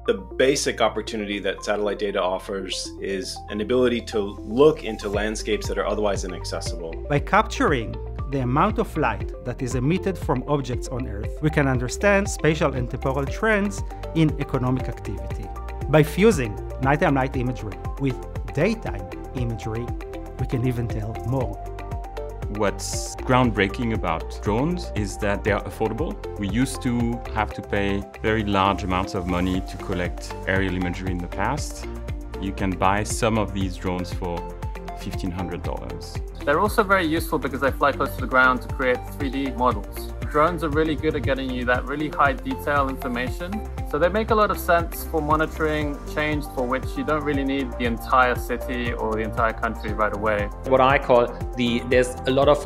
The basic opportunity that satellite data offers is an ability to look into landscapes that are otherwise inaccessible. By capturing the amount of light that is emitted from objects on Earth, we can understand spatial and temporal trends in economic activity. By fusing nighttime light imagery with daytime imagery, we can even tell more. What's groundbreaking about drones is that they are affordable. We used to have to pay very large amounts of money to collect aerial imagery in the past. You can buy some of these drones for $1,500. They're also very useful because they fly close to the ground to create 3D models. Drones are really good at getting you that really high detail information. So they make a lot of sense for monitoring change for which you don't really need the entire city or the entire country right away. What I call there's a lot of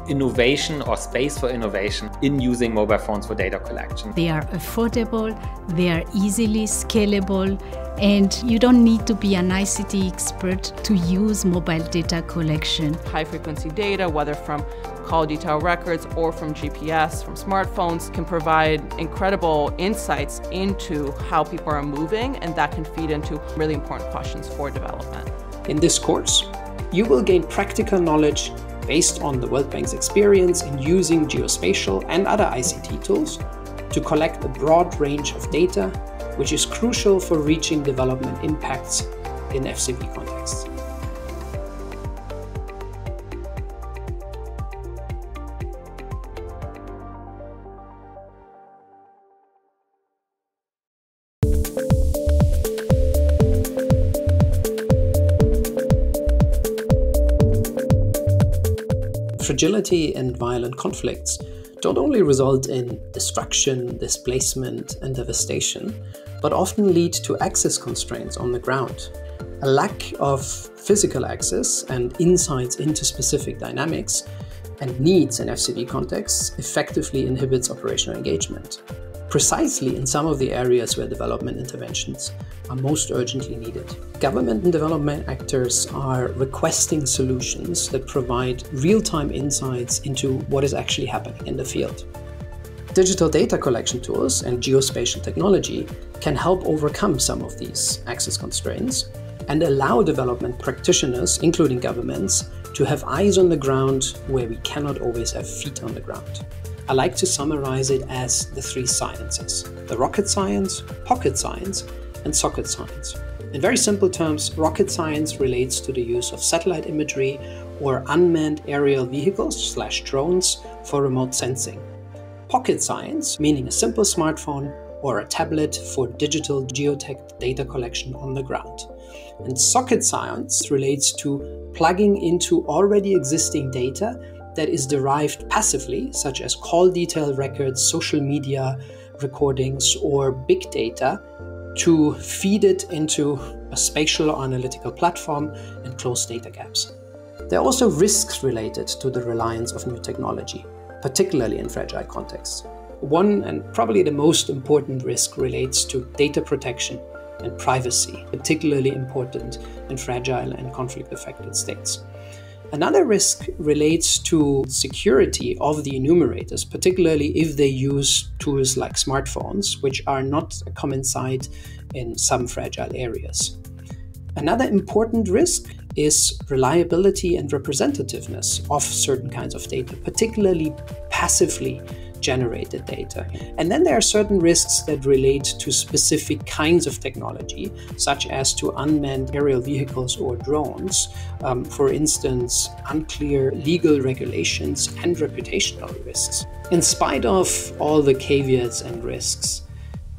innovation or space for innovation in using mobile phones for data collection. They are affordable, they are easily scalable, and you don't need to be an ICT expert to use mobile data collection. High-frequency data, whether from call detail records or from GPS, from smartphones, can provide incredible insights into how people are moving, and that can feed into really important questions for development. In this course, you will gain practical knowledge based on the World Bank's experience in using geospatial and other ICT tools to collect a broad range of data, which is crucial for reaching development impacts in FCV contexts. Fragility and violent conflicts don't only result in destruction, displacement, and devastation, but often lead to access constraints on the ground. A lack of physical access and insights into specific dynamics and needs in FCV contexts effectively inhibits operational engagement, precisely in some of the areas where development interventions are most urgently needed. Government and development actors are requesting solutions that provide real-time insights into what is actually happening in the field. Digital data collection tools and geospatial technology can help overcome some of these access constraints and allow development practitioners, including governments, to have eyes on the ground where we cannot always have feet on the ground. I like to summarize it as the three sciences: the rocket science, pocket science, and socket science. In very simple terms, rocket science relates to the use of satellite imagery or unmanned aerial vehicles / drones for remote sensing. Pocket science, meaning a simple smartphone or a tablet for digital geotech data collection on the ground. And socket science relates to plugging into already existing data that is derived passively, such as call detail records, social media recordings, or big data, to feed it into a spatial or analytical platform and close data gaps. There are also risks related to the reliance of new technology, particularly in fragile contexts. One, and probably the most important risk, relates to data protection and privacy, particularly important in fragile and conflict-affected states. Another risk relates to security of the enumerators, particularly if they use tools like smartphones, which are not a common sight in some fragile areas. Another important risk is reliability and representativeness of certain kinds of data, particularly passively generated data. And then there are certain risks that relate to specific kinds of technology, such as to unmanned aerial vehicles or drones, for instance, unclear legal regulations and reputational risks. In spite of all the caveats and risks,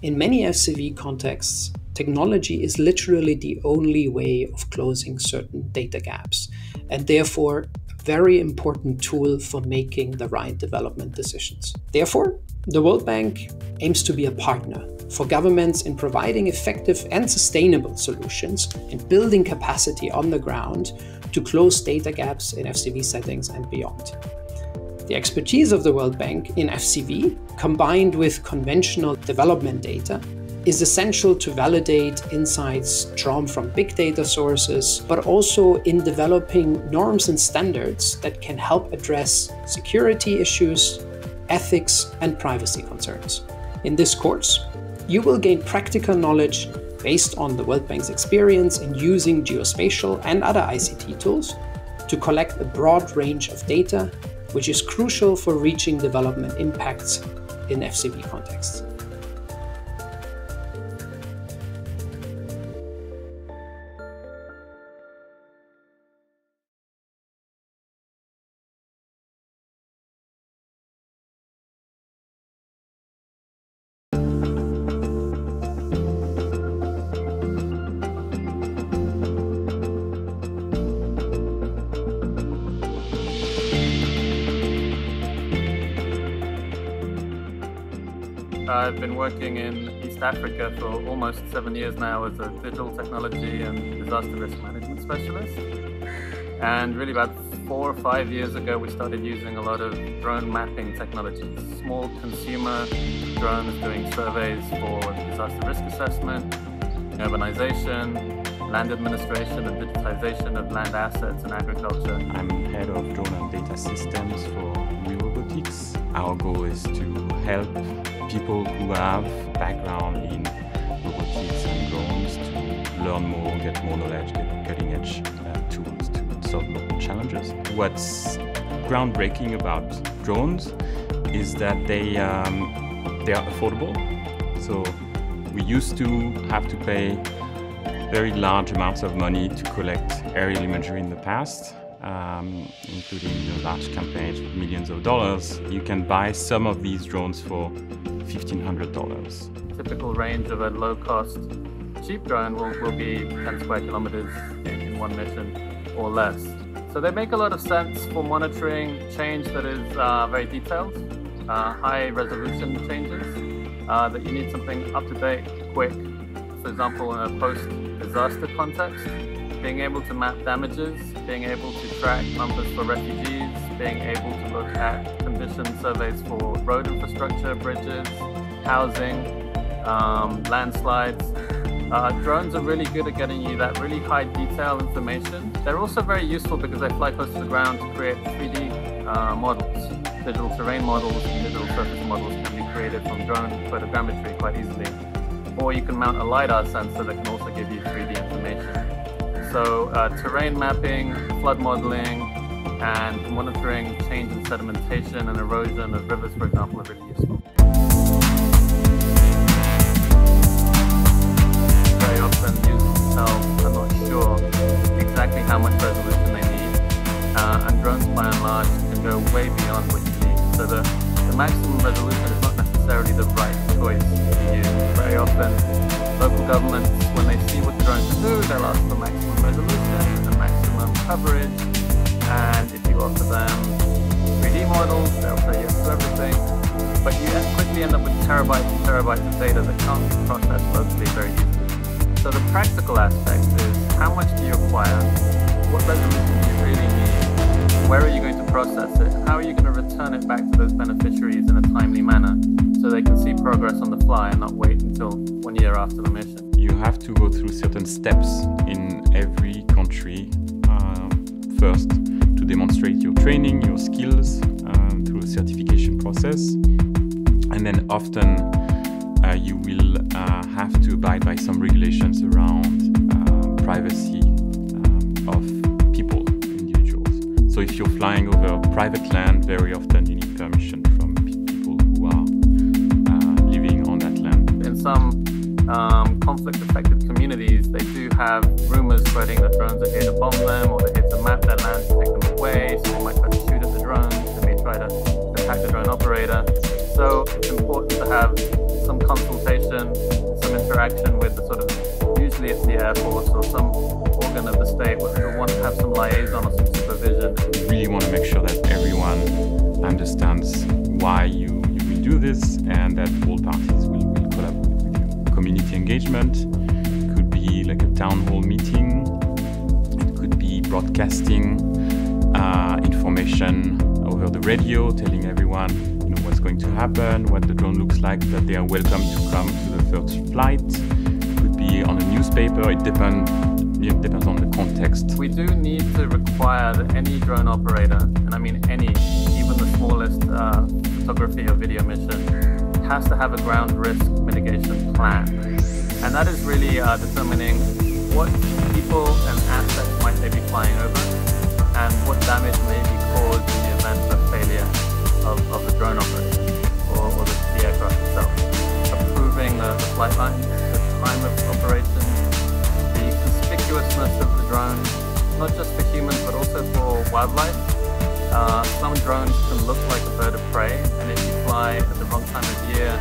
in many FCV contexts, technology is literally the only way of closing certain data gaps, and therefore very important tool for making the right development decisions. Therefore, the World Bank aims to be a partner for governments in providing effective and sustainable solutions and building capacity on the ground to close data gaps in FCV settings and beyond. The expertise of the World Bank in FCV, combined with conventional development data, is essential to validate insights drawn from big data sources, but also in developing norms and standards that can help address security issues, ethics, and privacy concerns. In this course, You will gain practical knowledge based on the World Bank's experience in using geospatial and other ICT tools to collect a broad range of data, which is crucial for reaching development impacts in FCB contexts. I've been working in East Africa for almost 7 years now as a digital technology and disaster risk management specialist. And really about 4 or 5 years ago, we started using a lot of drone mapping technologies, small consumer drones doing surveys for disaster risk assessment, urbanization, land administration and digitization of land assets and agriculture. I'm head of drone and data systems for Wii Robotics. Our goal is to help people who have background in robotics and drones to learn more, get more knowledge, get cutting-edge tools to solve local challenges. What's groundbreaking about drones is that they are affordable. So we used to have to pay very large amounts of money to collect aerial imagery in the past, including large campaigns with millions of dollars. You can buy some of these drones for $1,500. Typical range of a low-cost, cheap drone will be 10 square kilometers in one mission or less. So they make a lot of sense for monitoring change that is very detailed, high-resolution changes, that you need something up-to-date, quick. For example, in a post-disaster context, being able to map damages, being able to track numbers for refugees, being able to look at condition surveys for road infrastructure, bridges, housing, landslides. Drones are really good at getting you that really high detail information. They're also very useful because they fly close to the ground to create 3D models. Digital terrain models and digital surface models can be created from drone photogrammetry quite easily. Or you can mount a LiDAR sensor that can also give you 3D information. So terrain mapping, flood modeling, and monitoring change in sedimentation and erosion of rivers, for example, are really useful. Very often users themselves are not sure exactly how much resolution they need, and drones by and large can go way beyond what you need. So the maximum resolution is not necessarily the right choice to use. Very often, local governments, when they see what the drone can do, they'll ask for maximum resolution and maximum coverage. And if you offer them 3D models, they'll say yes to everything. But you quickly end up with terabytes and terabytes of data that can't be processed locally very easily. So the practical aspect is, how much do you acquire? What resolution do you really need? Where are you going to process it? How are you going to return it back to those beneficiaries in a timely manner so they can see progress on the fly and not wait until 1 year after the mission? You have to go through certain steps in every country. First, to demonstrate your training, your skills through a certification process. And then often you will have to abide by some regulations around privacy of people, individuals. So if you're flying over private land, very often you need permission from people who are living on that land. In some conflict-affected communities, they do have rumors spreading that drones are here to bomb them, or they're here to map their land to take them away, so they might try to shoot at the drones, they may try to attack the drone operator. So it's important to have some consultation, some interaction with the sort of, usually it's the Air Force or some organ of the state, where they want to have some liaison or some supervision. We really want to make sure that everyone understands why you will do this, and that all parties will collaborate with you. Community engagement could be like a town hall meeting. It could be broadcasting information over the radio, telling everyone what's going to happen, what the drone looks like, that they are welcome to come to the first flight. It could be on a newspaper. It depends on the context. We do need to require that any drone operator, and I mean any, even the smallest photography or video mission, has to have a ground risk mitigation plan. And that is really determining what people and assets might they be flying over and what damage may be caused in the event of failure of the drone operator or the aircraft itself. Approving the flight lines, the time of operation, the conspicuousness of the drone, not just for humans but also for wildlife. Some drones can look like a bird of prey, and if you fly at the wrong time of year,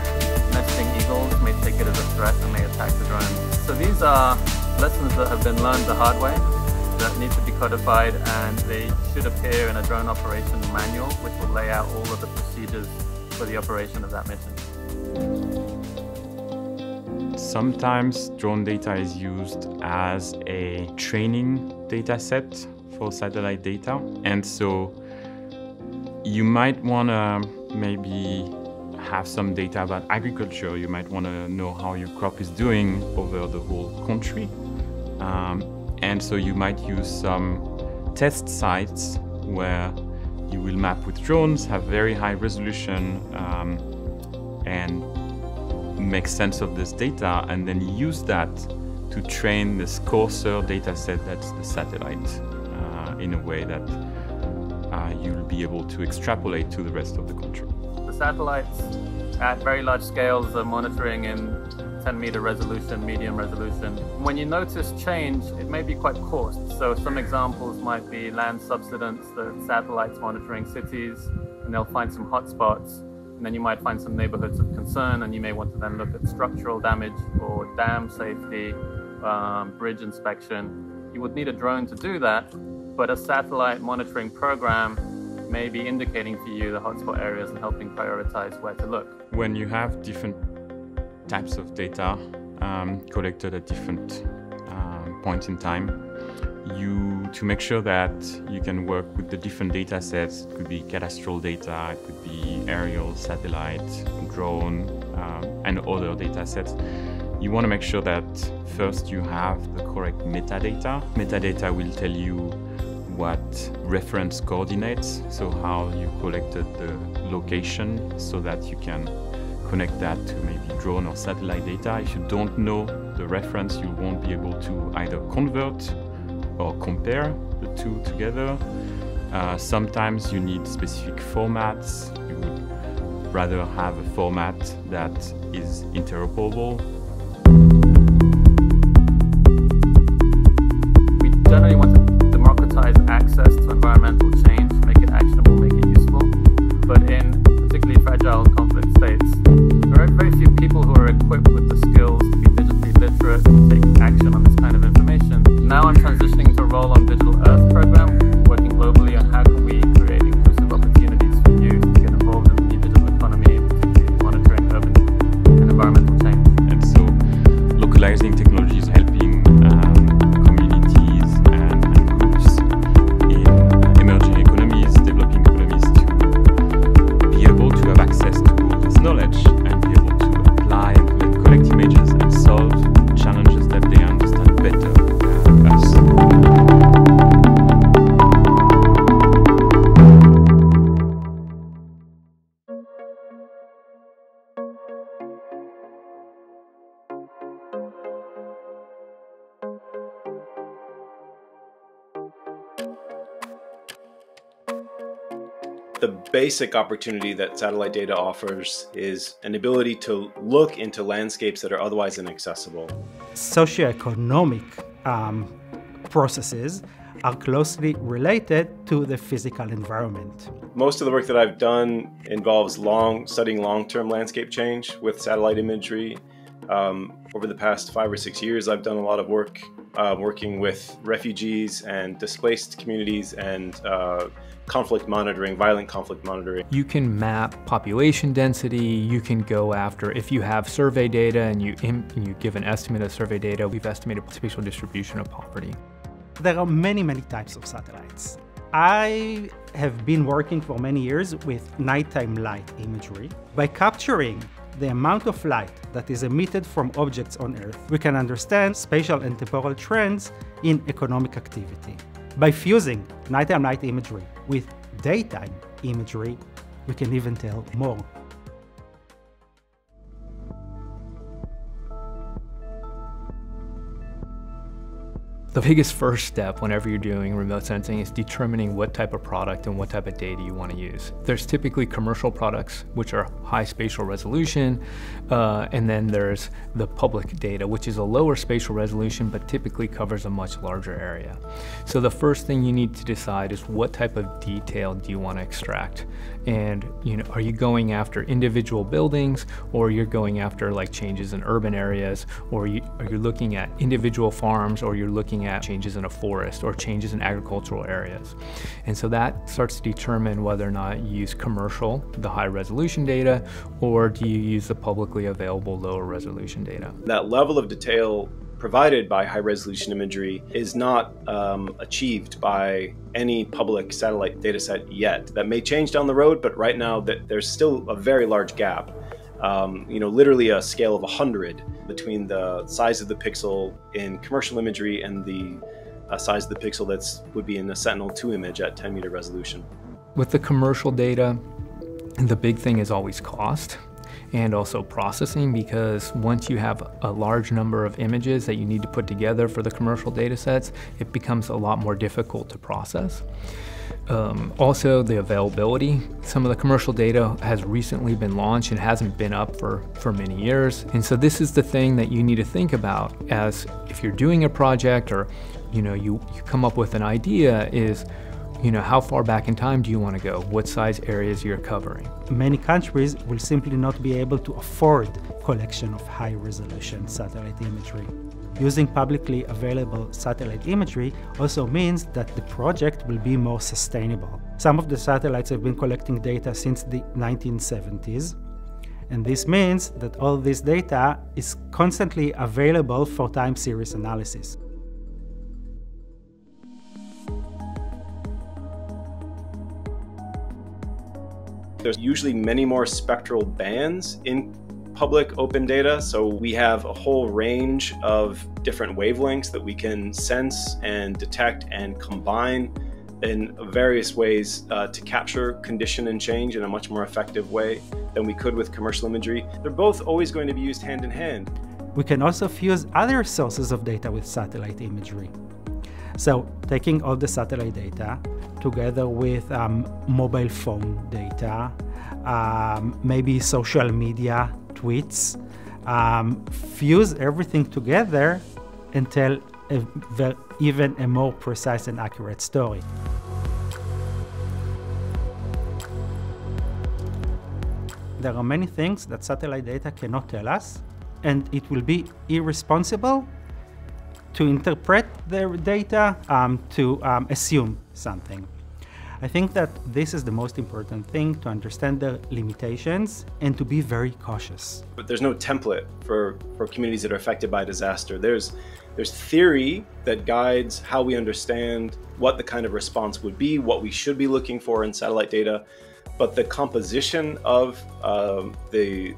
nesting eagles may take it as a threat and may attack the drone. So these are lessons that have been learned the hard way, that need to be codified, and they should appear in a drone operation manual, which will lay out all of the procedures for the operation of that mission. Sometimes drone data is used as a training data set for satellite data, and so you might want to maybe have some data about agriculture. You might want to know how your crop is doing over the whole country. And so you might use some test sites where you will map with drones, have very high resolution, and make sense of this data, and then use that to train this coarser data set that's the satellite in a way that you'll be able to extrapolate to the rest of the country. The satellites at very large scales are monitoring in 10-meter resolution, medium resolution. When you notice change, it may be quite coarse. So some examples might be land subsidence, the satellites monitoring cities, and they'll find some hotspots. And then you might find some neighborhoods of concern, and you may want to then look at structural damage or dam safety, bridge inspection. You would need a drone to do that, but a satellite monitoring program may be indicating for you the hotspot areas and helping prioritize where to look. When you have different types of data collected at different points in time, to make sure that you can work with the different data sets, it could be cadastral data, it could be aerial, satellite, drone, and other data sets. You want to make sure that first you have the correct metadata. Metadata will tell you what reference coordinates, so how you collected the location so that you can connect that to maybe drone or satellite data. If you don't know the reference, you won't be able to either convert or compare the two together. Sometimes you need specific formats. You would rather have a format that is interoperable. We generally want to democratize access to environmental change, make it actionable, make it useful. But in particularly fragile conflict states, there are very few people who are equipped with the skills to be digitally literate and take action on this kind of information. Now I'm transitioning to a role on Digital Earth program, working globally on how can we create inclusive opportunities for youth to get involved in the digital economy, particularly monitoring urban and environmental change. And so localizing technology is helping communities and groups in emerging economies, developing economies to be able to have access to all this knowledge and be able to apply and collect images and solve challenges that they understand better than us. The basic opportunity that satellite data offers is an ability to look into landscapes that are otherwise inaccessible. Socioeconomic processes are closely related to the physical environment. Most of the work that I've done involves studying long-term landscape change with satellite imagery. Over the past 5 or 6 years, I've done a lot of work working with refugees and displaced communities and conflict monitoring, violent conflict monitoring. You can map population density, you can go after, if you have survey data and you give an estimate of survey data, we've estimated spatial distribution of poverty. There are many types of satellites. I have been working for many years with nighttime light imagery. By capturing the amount of light that is emitted from objects on Earth, we can understand spatial and temporal trends in economic activity. By fusing nighttime light imagery with daytime imagery, we can even tell more. The biggest first step whenever you're doing remote sensing is determining what type of product and what type of data you want to use. There's typically commercial products, which are high spatial resolution, and then there's the public data, which is a lower spatial resolution, but typically covers a much larger area. So the first thing you need to decide is what type of detail do you want to extract? And are you going after individual buildings, or you're going after like changes in urban areas, or are you looking at individual farms, or you're looking at changes in a forest or changes in agricultural areas. And so that starts to determine whether or not you use commercial, the high resolution data, or do you use the publicly available lower resolution data. That level of detail provided by high resolution imagery is not achieved by any public satellite data set yet. That may change down the road, but right now there's still a very large gap. Literally a scale of 100 between the size of the pixel in commercial imagery and the size of the pixel would be in a Sentinel-2 image at 10-meter resolution. With the commercial data, the big thing is always cost and also processing, because once you have a large number of images that you need to put together for the commercial data sets, it becomes a lot more difficult to process. Also, the availability. Some of the commercial data has recently been launched and hasn't been up for many years. And so this is the thing that you need to think about as if you're doing a project, or you come up with an idea, is how far back in time do you want to go? What size areas you're covering? Many countries will simply not be able to afford collection of high-resolution satellite imagery. Using publicly available satellite imagery also means that the project will be more sustainable. Some of the satellites have been collecting data since the 1970s, and this means that all this data is constantly available for time series analysis. There's usually many more spectral bands in public open data, so we have a whole range of different wavelengths that we can sense and detect and combine in various ways to capture condition and change in a much more effective way than we could with commercial imagery. They're both always going to be used hand in hand. We can also fuse other sources of data with satellite imagery. So taking all the satellite data together with mobile phone data, maybe social media, tweets, fuse everything together and tell even a more precise and accurate story. There are many things that satellite data cannot tell us, and it will be irresponsible to interpret their data, to assume something. I think that this is the most important thing, to understand the limitations and to be very cautious. But there's no template for communities that are affected by disaster. There's theory that guides how we understand what the kind of response would be, what we should be looking for in satellite data, but the composition of the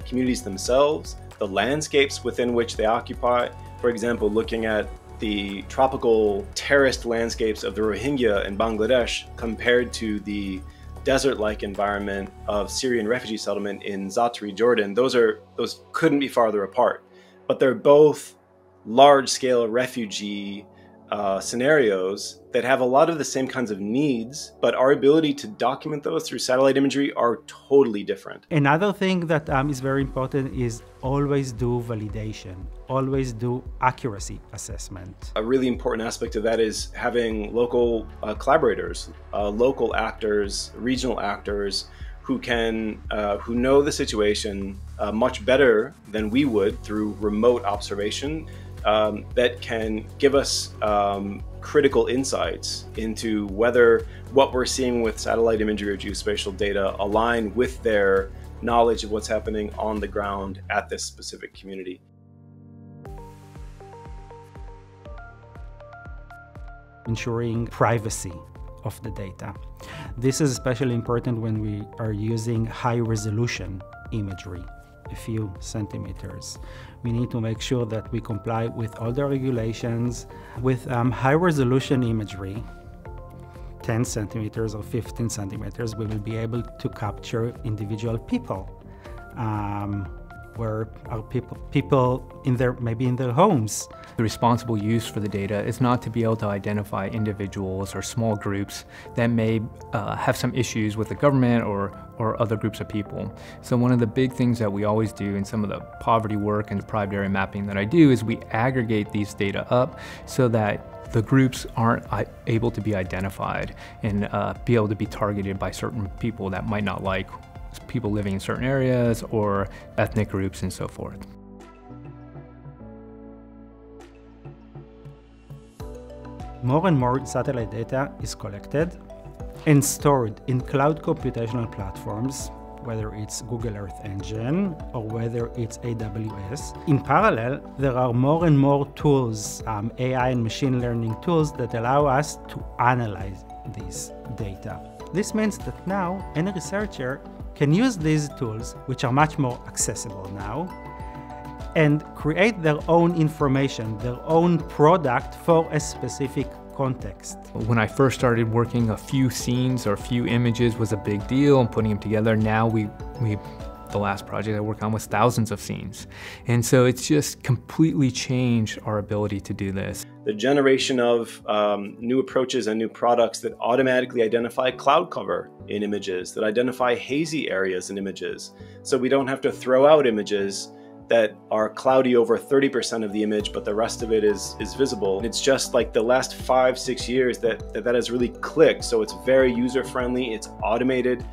communities themselves, the landscapes within which they occupy. For example, looking at the tropical terraced landscapes of the Rohingya in Bangladesh compared to the desert-like environment of Syrian refugee settlement in Zatari, Jordan, those couldn't be farther apart. But they're both large-scale refugee scenarios that have a lot of the same kinds of needs, but our ability to document those through satellite imagery are totally different. Another thing that is very important is always do validation, always do accuracy assessment. A really important aspect of that is having local collaborators, local actors, regional actors who know the situation much better than we would through remote observation. That can give us critical insights into whether what we're seeing with satellite imagery or geospatial data align with their knowledge of what's happening on the ground at this specific community. Ensuring privacy of the data. This is especially important when we are using high-resolution imagery, a few centimeters. We need to make sure that we comply with all the regulations. With high-resolution imagery, 10 centimeters or 15 centimeters, we will be able to capture individual people, Where are people in maybe in their homes? The responsible use for the data is not to be able to identify individuals or small groups that may have some issues with the government or other groups of people. So one of the big things that we always do in some of the poverty work and deprived area mapping that I do is we aggregate these data up so that the groups aren't able to be identified and be able to be targeted by certain people that might not like people living in certain areas or ethnic groups and so forth. More and more satellite data is collected and stored in cloud computational platforms, whether it's Google Earth Engine or whether it's AWS. In parallel, there are more and more tools, AI and machine learning tools that allow us to analyze this data. This means that now any researcher can use these tools, which are much more accessible now, and create their own information, their own product for a specific context. When I first started working, a few scenes or a few images was a big deal and putting them together. Now the last project I worked on was thousands of scenes. And so it's just completely changed our ability to do this. The generation of new approaches and new products that automatically identify cloud cover in images, that identify hazy areas in images. So we don't have to throw out images that are cloudy over 30% of the image, but the rest of it is visible. It's just like the last 5-6 years that has really clicked. So it's very user-friendly, it's automated,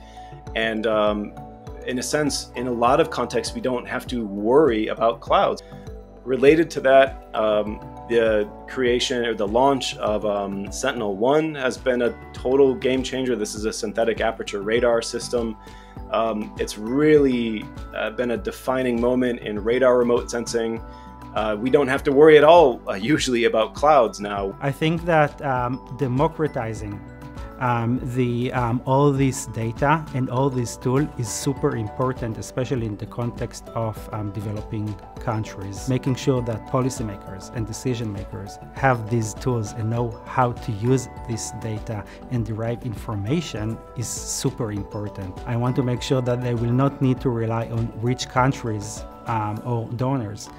and in a sense, in a lot of contexts, we don't have to worry about clouds. Related to that, the creation or the launch of Sentinel-1 has been a total game changer. This is a synthetic aperture radar system. It's really been a defining moment in radar remote sensing. We don't have to worry at all usually about clouds now. I think that democratizing all this data and all this tool is super important, especially in the context of developing countries. Making sure that policymakers and decision makers have these tools and know how to use this data and derive information is super important. I want to make sure that they will not need to rely on rich countries or donors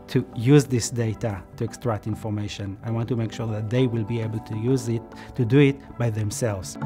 to use this data to extract information. I want to make sure that they will be able to use it, to do it by themselves.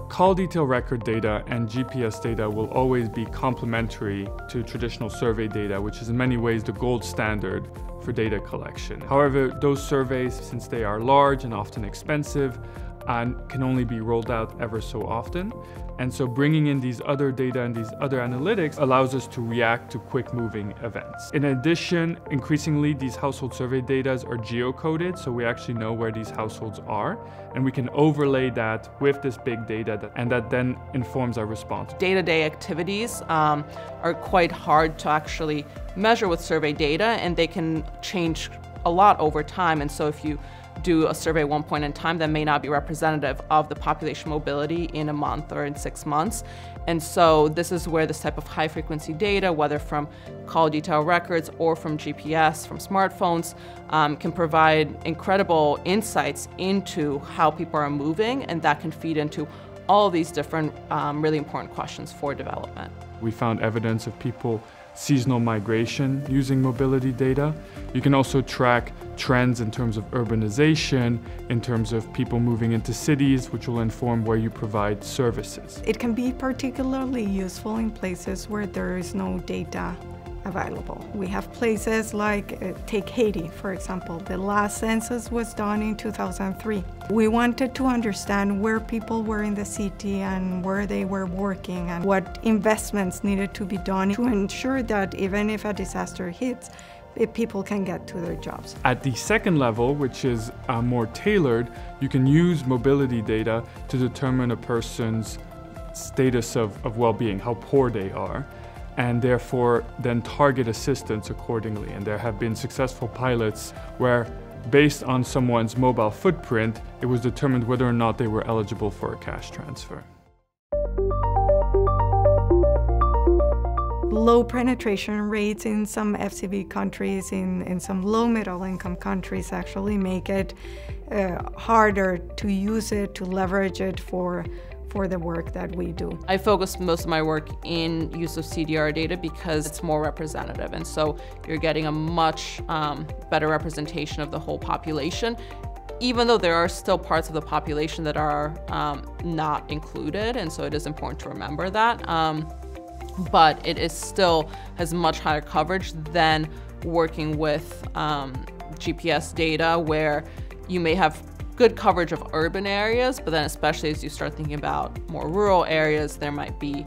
Call detail record data and GPS data will always be complementary to traditional survey data, which is in many ways the gold standard for data collection. However, those surveys, since they are large and often expensive, and can only be rolled out ever so often. And so bringing in these other data and these other analytics allows us to react to quick moving events. In addition, increasingly these household survey data are geocoded, so we actually know where these households are, and we can overlay that with this big data and that then informs our response. Day-to-day activities are quite hard to actually measure with survey data, and they can change a lot over time. And so if you do a survey at one point in time, that may not be representative of the population mobility in a month or in 6 months. And so this is where this type of high frequency data, whether from call detail records or from GPS, from smartphones, can provide incredible insights into how people are moving, and that can feed into all these different really important questions for development. We found evidence of people seasonal migration using mobility data. You can also track trends in terms of urbanization, in terms of people moving into cities, which will inform where you provide services. It can be particularly useful in places where there is no data available. We have places like, take Haiti, for example. The last census was done in 2003. We wanted to understand where people were in the city and where they were working and what investments needed to be done to ensure that even if a disaster hits, people can get to their jobs. At the second level, which is more tailored, you can use mobility data to determine a person's status of well-being, how poor they are, and therefore then target assistance accordingly. And there have been successful pilots where based on someone's mobile footprint, it was determined whether or not they were eligible for a cash transfer. Low penetration rates in some FCV countries, in some low middle income countries, actually make it harder to use it, to leverage it for the work that we do. I focus most of my work in use of CDR data because it's more representative, and so you're getting a much better representation of the whole population, even though there are still parts of the population that are not included, and so it is important to remember that. But it is still has much higher coverage than working with GPS data, where you may have good coverage of urban areas, but then especially as you start thinking about more rural areas, there might be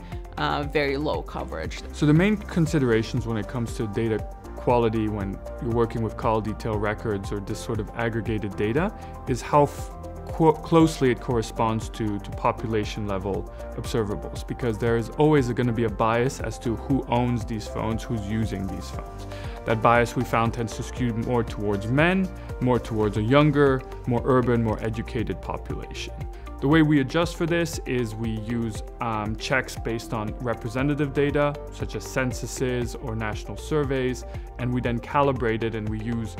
very low coverage. So the main considerations when it comes to data quality when you're working with call detail records or this sort of aggregated data is how closely it corresponds to population level observables, because there is always going to be a bias as to who owns these phones, who's using these phones. That bias we found tends to skew more towards men, more towards a younger, more urban, more educated population. The way we adjust for this is we use checks based on representative data, such as censuses or national surveys, and we then calibrate it, and we use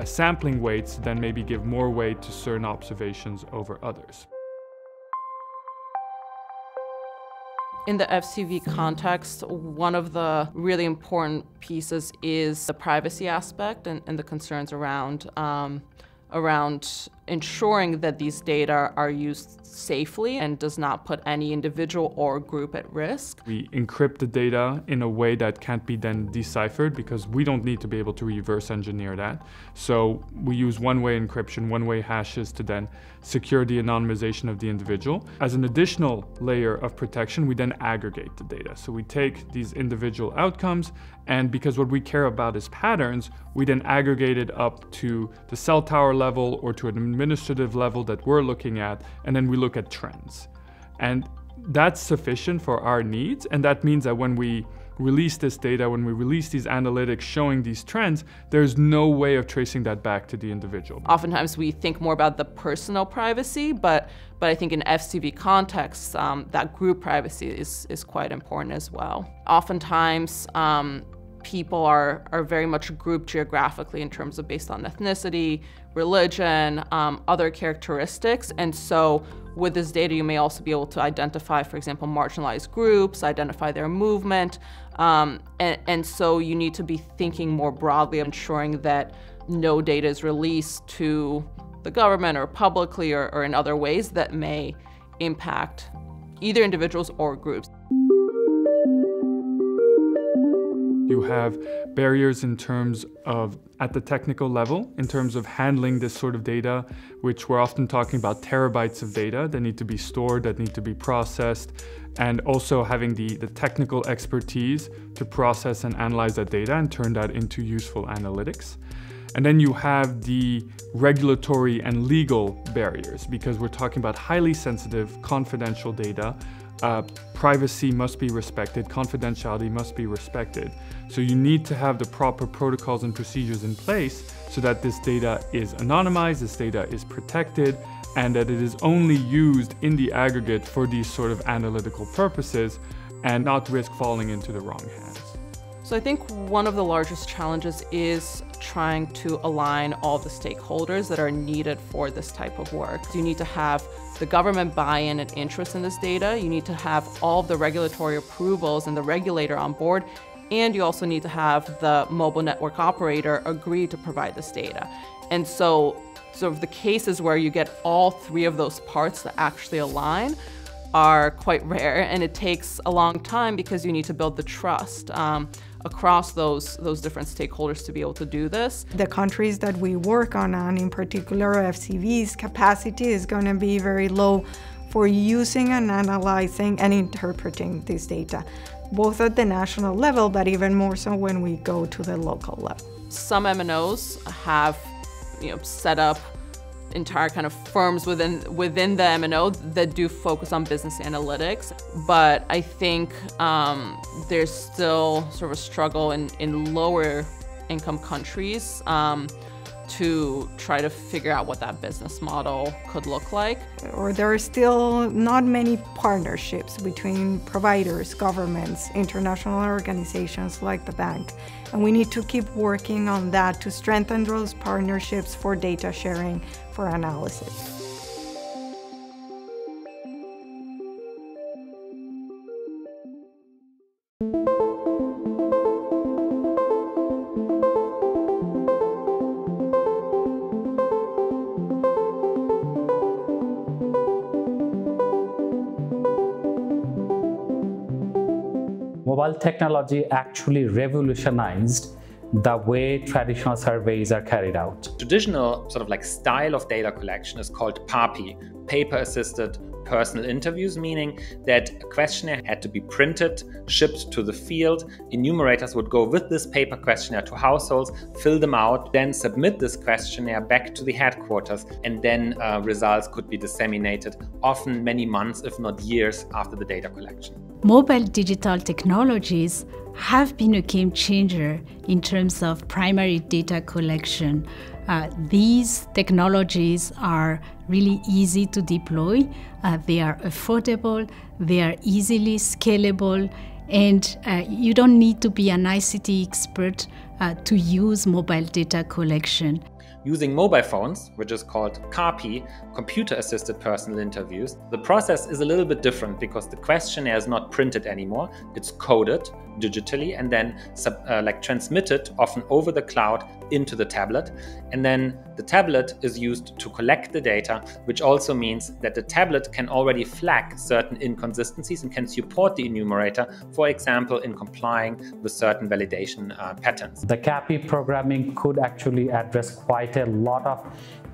sampling weights to then maybe give more weight to certain observations over others. In the FCV context, one of the really important pieces is the privacy aspect and the concerns around ensuring that these data are used safely and does not put any individual or group at risk. We encrypt the data in a way that can't be then deciphered, because we don't need to be able to reverse engineer that. So we use one-way encryption, one-way hashes to then secure the anonymization of the individual. As an additional layer of protection, we then aggregate the data. So we take these individual outcomes, and because what we care about is patterns, we then aggregate it up to the cell tower level or to an administrative level that we're looking at, and then we look at trends. And that's sufficient for our needs, and that means that when we release this data, when we release these analytics showing these trends, there's no way of tracing that back to the individual. Oftentimes we think more about the personal privacy, but I think in FCV contexts, that group privacy is quite important as well. Oftentimes, people are very much grouped geographically in terms of based on ethnicity, religion, other characteristics, and so with this data you may also be able to identify, for example, marginalized groups, identify their movement, and so you need to be thinking more broadly of ensuring that no data is released to the government or publicly or in other ways that may impact either individuals or groups. You have barriers in terms of, at the technical level, in terms of handling this sort of data, which we're often talking about terabytes of data that need to be stored, that need to be processed, and also having the technical expertise to process and analyze that data and turn that into useful analytics. And then you have the regulatory and legal barriers, because we're talking about highly sensitive, confidential data. Privacy must be respected, confidentiality must be respected. So you need to have the proper protocols and procedures in place so that this data is anonymized, this data is protected, and that it is only used in the aggregate for these sort of analytical purposes and not risk falling into the wrong hands. So I think one of the largest challenges is trying to align all the stakeholders that are needed for this type of work. You need to have the government buy-in and interest in this data. You need to have all of the regulatory approvals and the regulator on board. And you also need to have the mobile network operator agree to provide this data. And so sort of the cases where you get all three of those parts to actually align are quite rare, and it takes a long time because you need to build the trust across those different stakeholders to be able to do this. The countries that we work on, and in particular FCV's capacity is going to be very low for using and analyzing and interpreting this data, both at the national level, but even more so when we go to the local level. Some MNOs have, set up entire kind of firms within the MNO that do focus on business analytics, but I think there's still sort of a struggle in lower income countries to try to figure out what that business model could look like. Or there are still not many partnerships between providers, governments, international organizations like the bank. And we need to keep working on that to strengthen those partnerships for data sharing, for analysis. Mobile technology actually revolutionized the way traditional surveys are carried out. Traditional sort of like style of data collection is called PAPI, paper-assisted personal interviews, meaning that a questionnaire had to be printed, shipped to the field. Enumerators would go with this paper questionnaire to households, fill them out, then submit this questionnaire back to the headquarters, and then results could be disseminated, often many months, if not years, after the data collection. Mobile digital technologies have been a game changer in terms of primary data collection. These technologies are really easy to deploy, they are affordable, they are easily scalable, and you don't need to be an ICT expert to use mobile data collection. Using mobile phones, which is called CAPI, computer-assisted personal interviews, the process is a little bit different because the questionnaire is not printed anymore. It's coded digitally and then transmitted, often over the cloud, into the tablet. And then the tablet is used to collect the data, which also means that the tablet can already flag certain inconsistencies and can support the enumerator, for example, in complying with certain validation patterns. The CAPI programming could actually address quite a lot of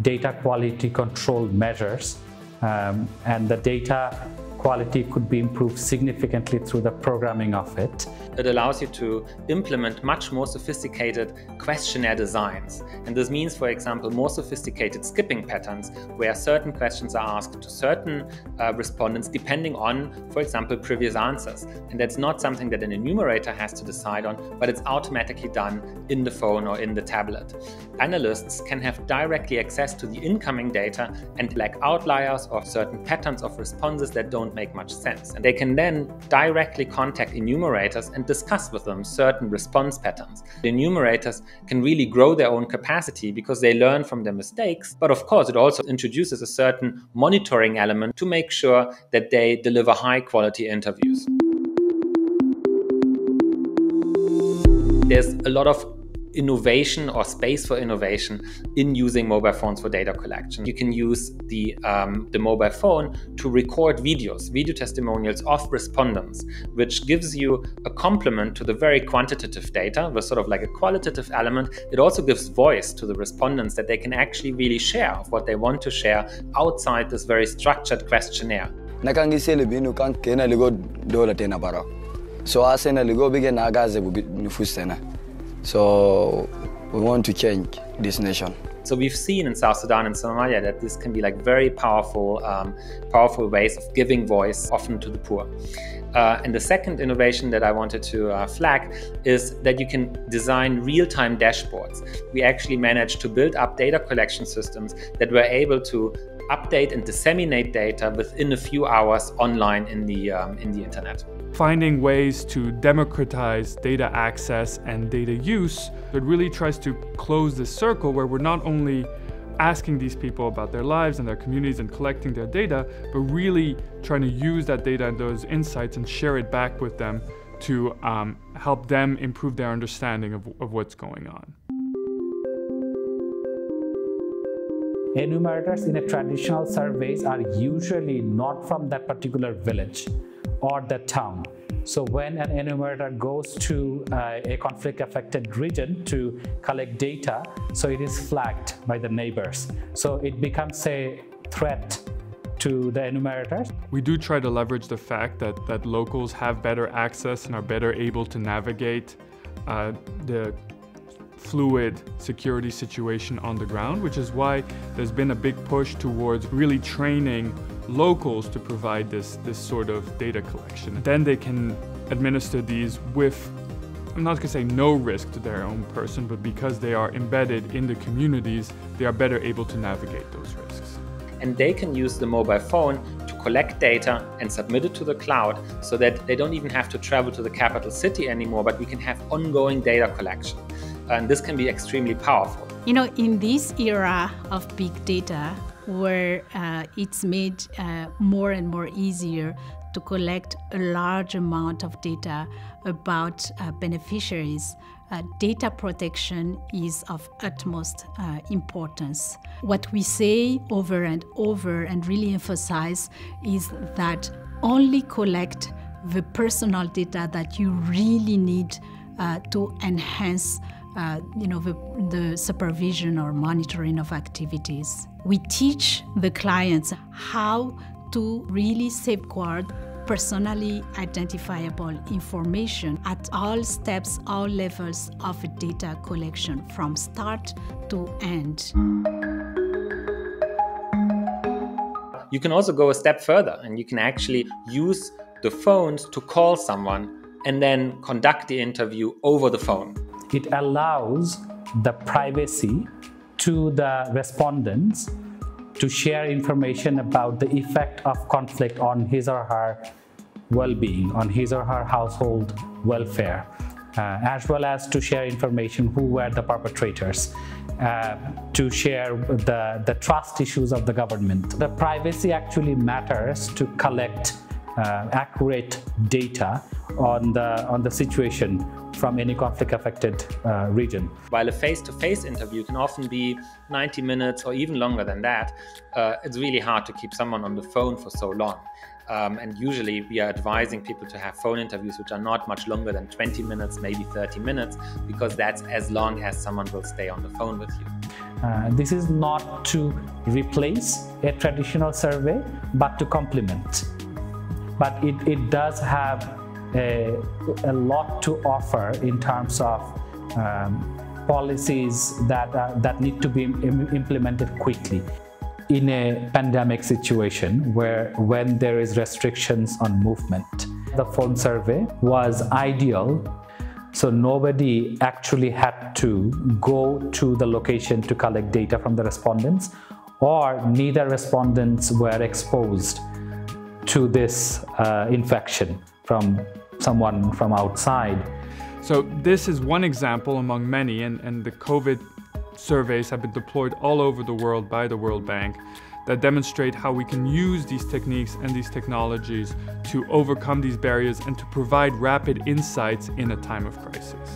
data quality control measures, and the data quality could be improved significantly through the programming of it. It allows you to implement much more sophisticated questionnaire designs. And this means, for example, more sophisticated skipping patterns where certain questions are asked to certain respondents depending on, for example, previous answers. And that's not something that an enumerator has to decide on, but it's automatically done in the phone or in the tablet. Analysts can have directly access to the incoming data and flag outliers or certain patterns of responses that don't make much sense. And they can then directly contact enumerators and discuss with them certain response patterns. The enumerators can really grow their own capacity because they learn from their mistakes, but of course it also introduces a certain monitoring element to make sure that they deliver high quality interviews. There's a lot of innovation or space for innovation in using mobile phones for data collection. You can use the mobile phone to record videos, video testimonials of respondents, which gives you a complement to the very quantitative data with sort of like a qualitative element. It also gives voice to the respondents that they can actually really share of what they want to share outside this very structured questionnaire. So we want to change this nation. So we've seen in South Sudan and Somalia that this can be like very powerful ways of giving voice, often to the poor. And the second innovation that I wanted to flag is that you can design real-time dashboards. We actually managed to build up data collection systems that were able to update and disseminate data within a few hours online in the internet. Finding ways to democratize data access and data use, it really tries to close this circle where we're not only asking these people about their lives and their communities and collecting their data, but really trying to use that data and those insights and share it back with them to help them improve their understanding of what's going on. Enumerators in a traditional surveys are usually not from that particular village or the town. So when an enumerator goes to a conflict-affected region to collect data, so it is flagged by the neighbors. So it becomes a threat to the enumerators. We do try to leverage the fact that locals have better access and are better able to navigate the fluid security situation on the ground, which is why there's been a big push towards really training locals to provide this sort of data collection. Then they can administer these with I'm not going to say no risk to their own person, but because they are embedded in the communities, they are better able to navigate those risks. And they can use the mobile phone to collect data and submit it to the cloud so that they don't even have to travel to the capital city anymore, but we can have ongoing data collection. And this can be extremely powerful. You know, in this era of big data, where it's made more and more easier to collect a large amount of data about beneficiaries, data protection is of utmost importance. What we say over and over and really emphasize is that only collect the personal data that you really need to enhance the supervision or monitoring of activities. We teach the clients how to really safeguard personally identifiable information at all steps, all levels of data collection, from start to end. You can also go a step further, and you can actually use the phones to call someone and then conduct the interview over the phone. It allows the privacy to the respondents to share information about the effect of conflict on his or her well-being, on his or her household welfare, as well as to share information who were the perpetrators, to share the trust issues of the government. The privacy actually matters to collect accurate data on the situation from any conflict-affected region. While a face-to-face interview can often be 90 minutes or even longer than that, it's really hard to keep someone on the phone for so long. And usually we are advising people to have phone interviews which are not much longer than 20 minutes, maybe 30 minutes, because that's as long as someone will stay on the phone with you. This is not to replace a traditional survey, but to complement. But it does have a lot to offer in terms of policies that need to be implemented quickly. In a pandemic situation when there is restrictions on movement, the phone survey was ideal. So nobody actually had to go to the location to collect data from the respondents, or neither respondents were exposed to this infection from someone from outside. So this is one example among many, and the COVID surveys have been deployed all over the world by the World Bank that demonstrate how we can use these techniques and these technologies to overcome these barriers and to provide rapid insights in a time of crisis.